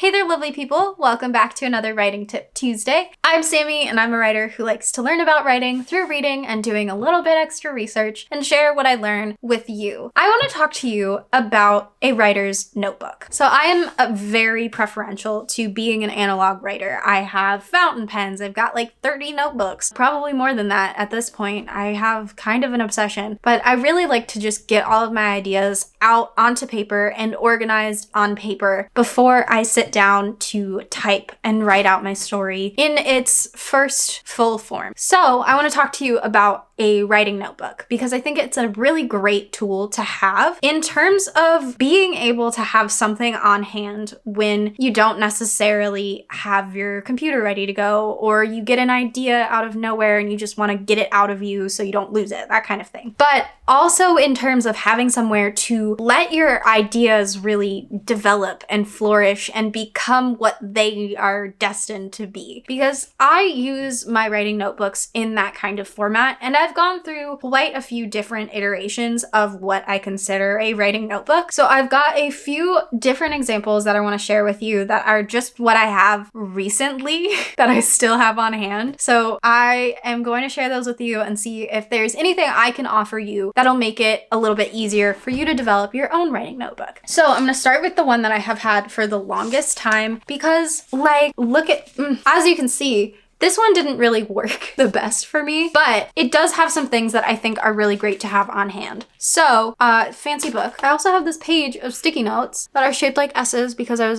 Hey there, lovely people. Welcome back to another Writing Tip Tuesday. I'm Sammy, and I'm a writer who likes to learn about writing through reading and doing a little bit extra research and share what I learn with you. I want to talk to you about a writer's notebook. So I am very preferential to being an analog writer. I have fountain pens. I've got like 30 notebooks, probably more than that at this point. I have kind of an obsession, but I really like to just get all of my ideas out onto paper and organized on paper before I sit down to type and write out my story in its first full form. So I want to talk to you about a writing notebook because I think it's a really great tool to have in terms of being able to have something on hand when you don't necessarily have your computer ready to go, or you get an idea out of nowhere and you just want to get it out of you so you don't lose it, that kind of thing. But also in terms of having somewhere to let your ideas really develop and flourish and become what they are destined to be. Because I use my writing notebooks in that kind of format, and I've gone through quite a few different iterations of what I consider a writing notebook. So I've got a few different examples that I want to share with you that are just what I have recently that I still have on hand. So I am going to share those with you and see if there's anything I can offer you that'll make it a little bit easier for you to develop your own writing notebook. So I'm going to start with the one that I have had for the longest time because, like, look at, as you can see, this one didn't really work the best for me, but it does have some things that I think are really great to have on hand. So, fancy book. I also have this page of sticky notes that are shaped like S's because I was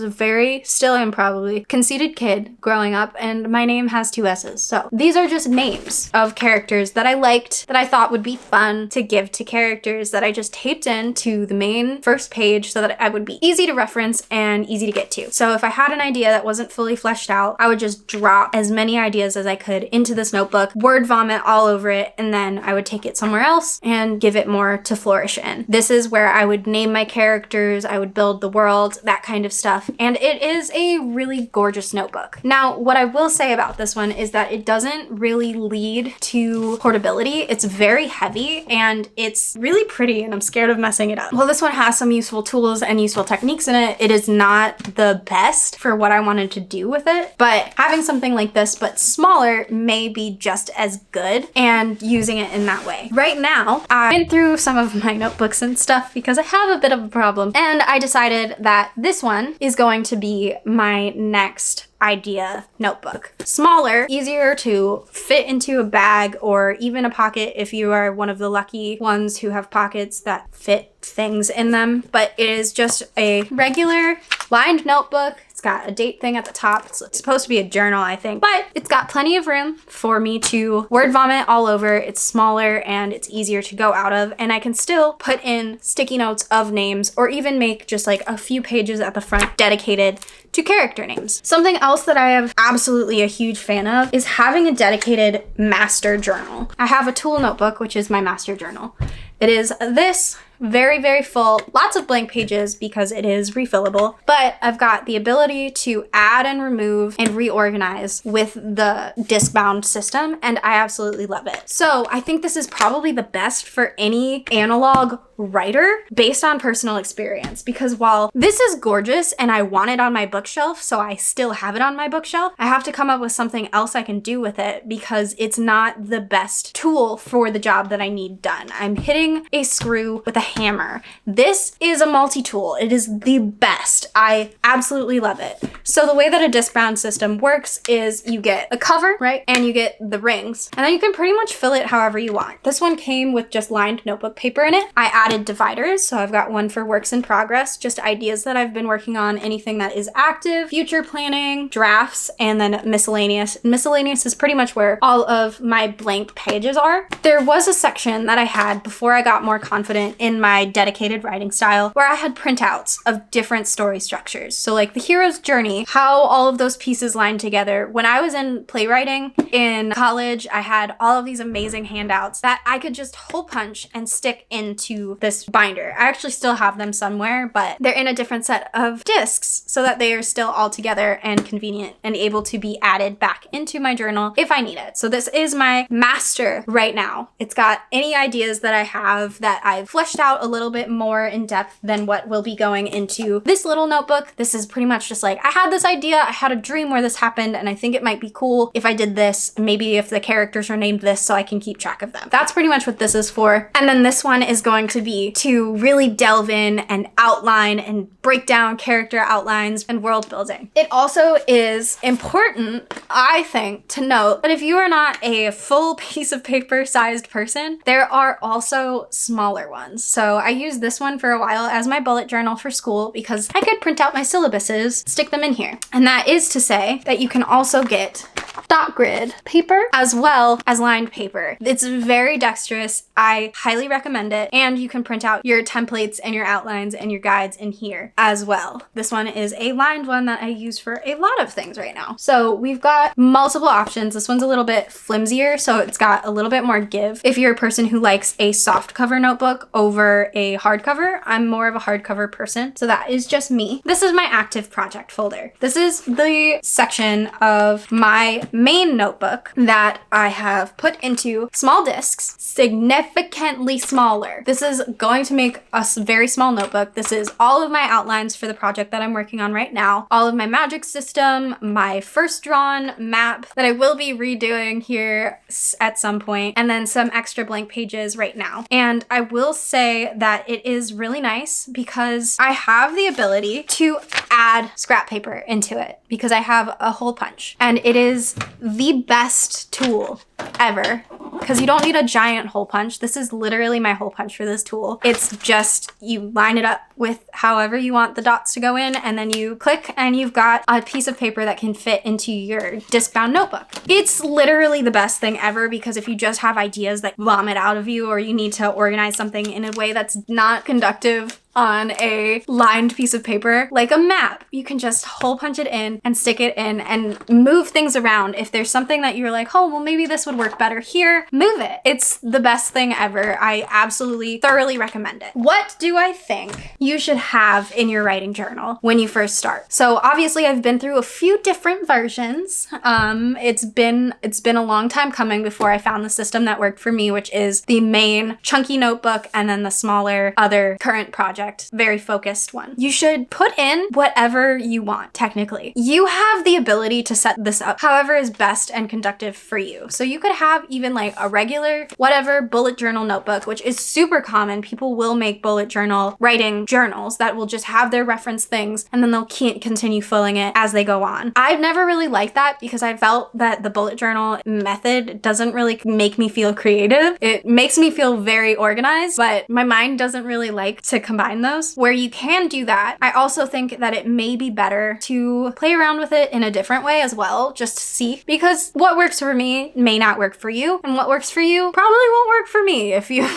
still am probably, conceited kid growing up, and my name has 2 S's. So these are just names of characters that I liked, that I thought would be fun to give to characters, that I just taped into the main first page so that I would be easy to reference and easy to get to. So if I had an idea that wasn't fully fleshed out, I would just drop as many ideas as I could into this notebook, word vomit all over it, and then I would take it somewhere else and give it more to flourish in. This is where I would name my characters, I would build the world, that kind of stuff. And it is a really gorgeous notebook. Now, what I will say about this one is that it doesn't really lead to portability. It's very heavy and it's really pretty, and I'm scared of messing it up. Well, this one has some useful tools and useful techniques in it. It is not the best for what I wanted to do with it, but having something like this but smaller may be just as good, and using it in that way. Right now, I went through some of my notebooks and stuff because I have a bit of a problem, and I decided that this one is going to be my next idea notebook. Smaller, easier to fit into a bag or even a pocket if you are one of the lucky ones who have pockets that fit things in them, but it is just a regular lined notebook. It's got a date thing at the top. It's supposed to be a journal, I think, but it's got plenty of room for me to word vomit all over. It's smaller and it's easier to go out of, and I can still put in sticky notes of names or even make just like a few pages at the front dedicated to character names. Something else that I am absolutely a huge fan of is having a dedicated master journal. I have a tool notebook, which is my master journal. It is this very, very full, lots of blank pages because it is refillable, but I've got the ability to add and remove and reorganize with the disc-bound system, and I absolutely love it. So I think this is probably the best for any analog writer based on personal experience, because while this is gorgeous and I want it on my bookshelf, so I still have it on my bookshelf, I have to come up with something else I can do with it because it's not the best tool for the job that I need done. I'm hitting a screw with a hammer. This is a multi-tool. It is the best. I absolutely love it. So the way that a disc-bound system works is you get a cover, right? And you get the rings, and then you can pretty much fill it however you want. This one came with just lined notebook paper in it. I added dividers, so I've got one for works in progress, just ideas that I've been working on, anything that is active, future planning, drafts, and then miscellaneous. Miscellaneous is pretty much where all of my blank pages are. There was a section that I had before I got more confident in my dedicated writing style where I had printouts of different story structures. So like the hero's journey, how all of those pieces line together. When I was in playwriting in college, I had all of these amazing handouts that I could just hole punch and stick into this binder. I actually still have them somewhere, but they're in a different set of discs so that they are still all together and convenient and able to be added back into my journal if I need it. So this is my master right now. It's got any ideas that I have that I've fleshed out a little bit more in depth than what will be going into this little notebook. This is pretty much just like, I had had this idea, I had a dream where this happened, and I think it might be cool if I did this, maybe if the characters are named this so I can keep track of them. That's pretty much what this is for. And then this one is going to be to really delve in and outline and break down character outlines and world building. It also is important, I think, to note that if you are not a full piece of paper sized person, there are also smaller ones. So I used this one for a while as my bullet journal for school because I could print out my syllabuses, stick them in here. And that is to say that you can also get dot grid paper as well as lined paper. It's very dexterous. I highly recommend it. And you can print out your templates and your outlines and your guides in here as well. This one is a lined one that I use for a lot of things right now. So we've got multiple options. This one's a little bit flimsier, so it's got a little bit more give. If you're a person who likes a soft cover notebook over a hardcover, I'm more of a hardcover person, so that is just me. This is my active project folder. This is the section of my main notebook that I have put into small discs, significantly smaller. This is going to make a very small notebook. This is all of my outlines for the project that I'm working on right now, all of my magic system, my first drawn map that I will be redoing here at some point, and then some extra blank pages right now. And I will say that it is really nice because I have the ability to add scrap paper into it because I have a hole punch, and it is the best tool ever because you don't need a giant hole punch. This is literally my hole punch for this tool. It's just you line it up with however you want the dots to go in, and then you click and you've got a piece of paper that can fit into your disc-bound notebook. It's literally the best thing ever because if you just have ideas that vomit out of you, or you need to organize something in a way that's not conductive on a lined piece of paper, like a map, you can just hole punch it in and stick it in and move things around. If there's something that you're like, oh, well, maybe this would work better here, move it. It's the best thing ever. I absolutely thoroughly recommend it. What do I think you should have in your writing journal when you first start? So obviously I've been through a few different versions. It's been a long time coming before I found the system that worked for me, which is the main chunky notebook and then the smaller other current project, very focused one. You should put in whatever you want, technically. You have the ability to set this up however is best and conductive for you. So you could have even like a regular, whatever, bullet journal notebook, which is super common. People will make bullet journal writing journals that will just have their reference things and then they'll continue filling it as they go on. I've never really liked that because I felt that the bullet journal method doesn't really make me feel creative. It makes me feel very organized, but my mind doesn't really like to combine those. Where you can do that, I also think that it may be better to play around with it in a different way as well, just to see, because what works for me may not work for you, and what works for you probably won't work for me if you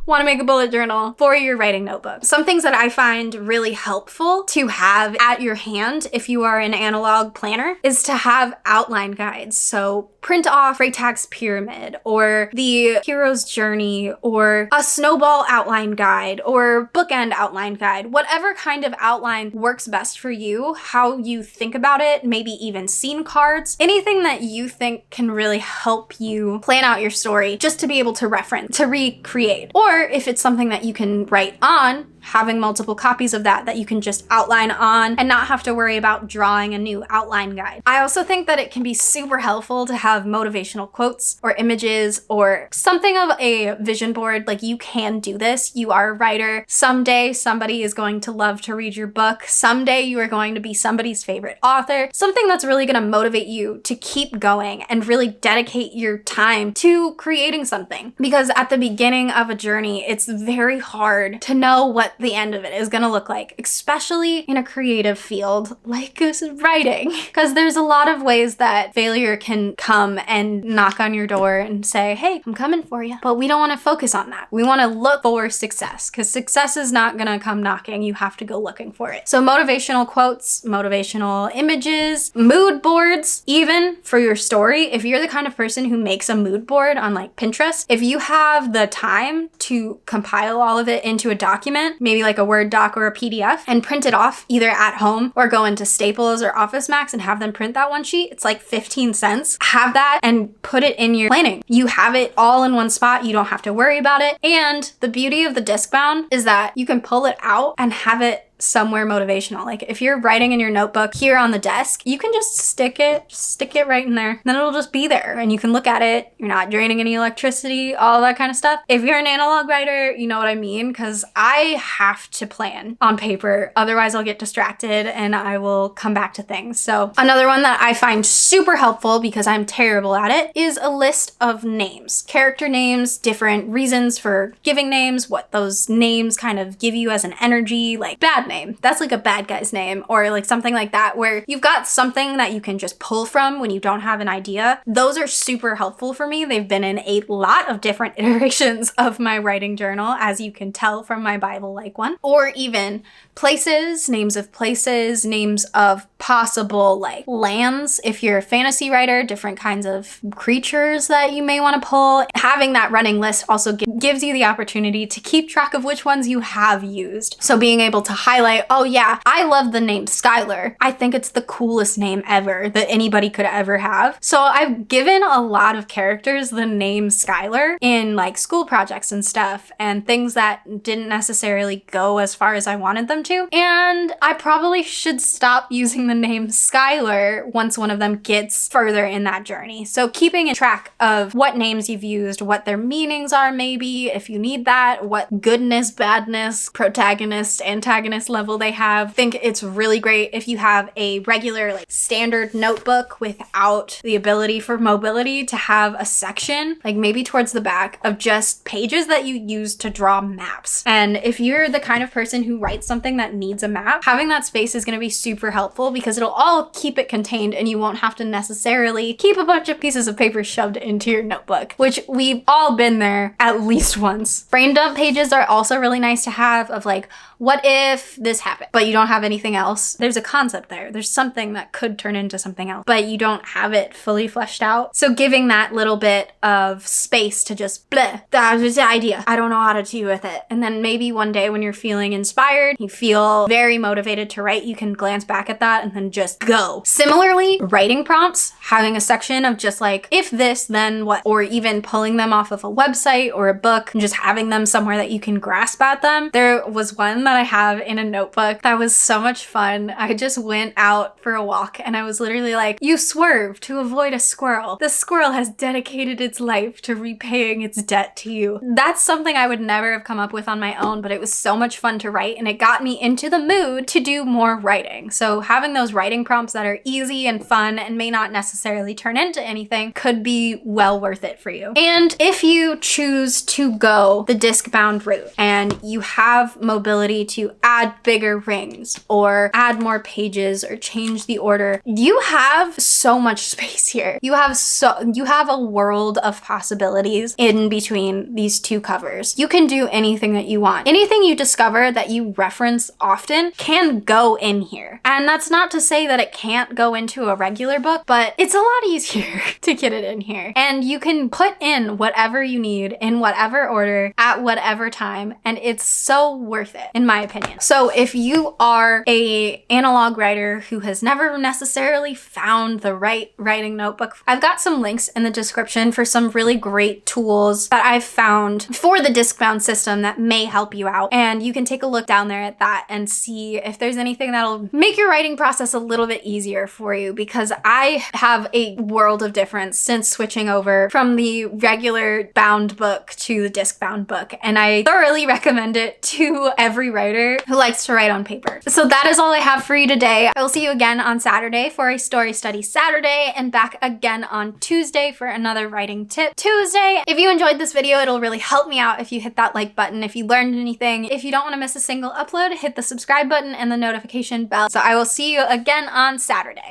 want to make a bullet journal for your writing notebook. Some things that I find really helpful to have at your hand if you are an analog planner is to have outline guides. So print off Freytag's Pyramid or the Hero's Journey or a snowball outline guide or bookend outline guide, whatever kind of outline works best for you, how you think about it, maybe even scene cards, anything that you think can really help you plan out your story just to be able to reference, to recreate. Or if it's something that you can write on, having multiple copies of that you can just outline on and not have to worry about drawing a new outline guide. I also think that it can be super helpful to have motivational quotes or images or something of a vision board. Like, you can do this. You are a writer. Someday somebody is going to love to read your book. Someday you are going to be somebody's favorite author. Something that's really going to motivate you to keep going and really dedicate your time to creating something. Because at the beginning of a journey, it's very hard to know what the end of it is going to look like, especially in a creative field like writing, because there's a lot of ways that failure can come and knock on your door and say, hey, I'm coming for you. But we don't want to focus on that. We want to look for success, because success is not going to come knocking. You have to go looking for it. So motivational quotes, motivational images, mood boards, even for your story. If you're the kind of person who makes a mood board on like Pinterest, if you have the time to compile all of it into a document, maybe like a Word doc or a PDF, and print it off either at home or go into Staples or Office Max and have them print that one sheet. It's like 15 cents. Have that and put it in your planning. You have it all in one spot. You don't have to worry about it. And the beauty of the disc bound is that you can pull it out and have it somewhere motivational. Like if you're writing in your notebook here on the desk, you can just stick it right in there. Then it'll just be there and you can look at it. You're not draining any electricity, all that kind of stuff. If you're an analog writer, you know what I mean, because I have to plan on paper. Otherwise I'll get distracted and I will come back to things. So another one that I find super helpful because I'm terrible at it is a list of names, character names, different reasons for giving names, what those names kind of give you as an energy, like bad name. That's like a bad guy's name, or like something like that where you've got something that you can just pull from when you don't have an idea. Those are super helpful for me. They've been in a lot of different iterations of my writing journal, as you can tell from my Bible-like one. Or even places, names of places, names of possible like lands. If you're a fantasy writer, different kinds of creatures that you may want to pull. Having that running list also gives you the opportunity to keep track of which ones you have used. So being able to highlight, oh yeah, I love the name Skylar. I think it's the coolest name ever that anybody could ever have. So I've given a lot of characters the name Skylar in like school projects and stuff, and things that didn't necessarily go as far as I wanted them to. And I probably should stop using the name Skylar once one of them gets further in that journey. So keeping in track of what names you've used, what their meanings are maybe, if you need that, what goodness, badness, protagonist, antagonist level they have. I think it's really great if you have a regular like standard notebook without the ability for mobility to have a section, like maybe towards the back, of just pages that you use to draw maps. And if you're the kind of person who writes something that needs a map, having that space is going to be super helpful because it'll all keep it contained and you won't have to necessarily keep a bunch of pieces of paper shoved into your notebook, which we've all been there at least once. Brain dump pages are also really nice to have, of like, what if this happened, but you don't have anything else? There's a concept there. There's something that could turn into something else, but you don't have it fully fleshed out. So giving that little bit of space to just, bleh, that was the idea. I don't know how to do with it. And then maybe one day when you're feeling inspired, you feel very motivated to write, you can glance back at that and then just go. Similarly, writing prompts, having a section of just like, if this, then what? Or even pulling them off of a website or a book and just having them somewhere that you can grasp at them. There was one that I have in a notebook that was so much fun. I just went out for a walk and I was literally like, you swerve to avoid a squirrel. The squirrel has dedicated its life to repaying its debt to you. That's something I would never have come up with on my own, but it was so much fun to write and it got me into the mood to do more writing. So having those writing prompts that are easy and fun and may not necessarily turn into anything could be well worth it for you. And if you choose to go the disc bound route and you have mobility to add bigger rings or add more pages or change the order, you have so much space here. You have a world of possibilities in between these two covers. You can do anything that you want. Anything you discover that you reference often can go in here. And that's not to say that it can't go into a regular book, but it's a lot easier to get it in here. And you can put in whatever you need in whatever order at whatever time, and it's so worth it, in my opinion. So if you are a analog writer who has never necessarily found the right writing notebook, I've got some links in the description for some really great tools that I've found for the disc-bound system that may help you out. And you can take a look down there at that and see if there's anything that'll make your writing process a little bit easier for you, because I have a world of difference since switching over from the regular bound book to the disc-bound book, and I thoroughly recommend it to every writer who likes to write on paper. So that is all I have for you today. I will see you again on Saturday for a story study Saturday, and back again on Tuesday for another writing tip Tuesday. If you enjoyed this video, it'll really help me out if you hit that like button, if you learned anything. If you don't want to miss a single upload, hit the subscribe button and the notification bell. So I will see you again on Saturday.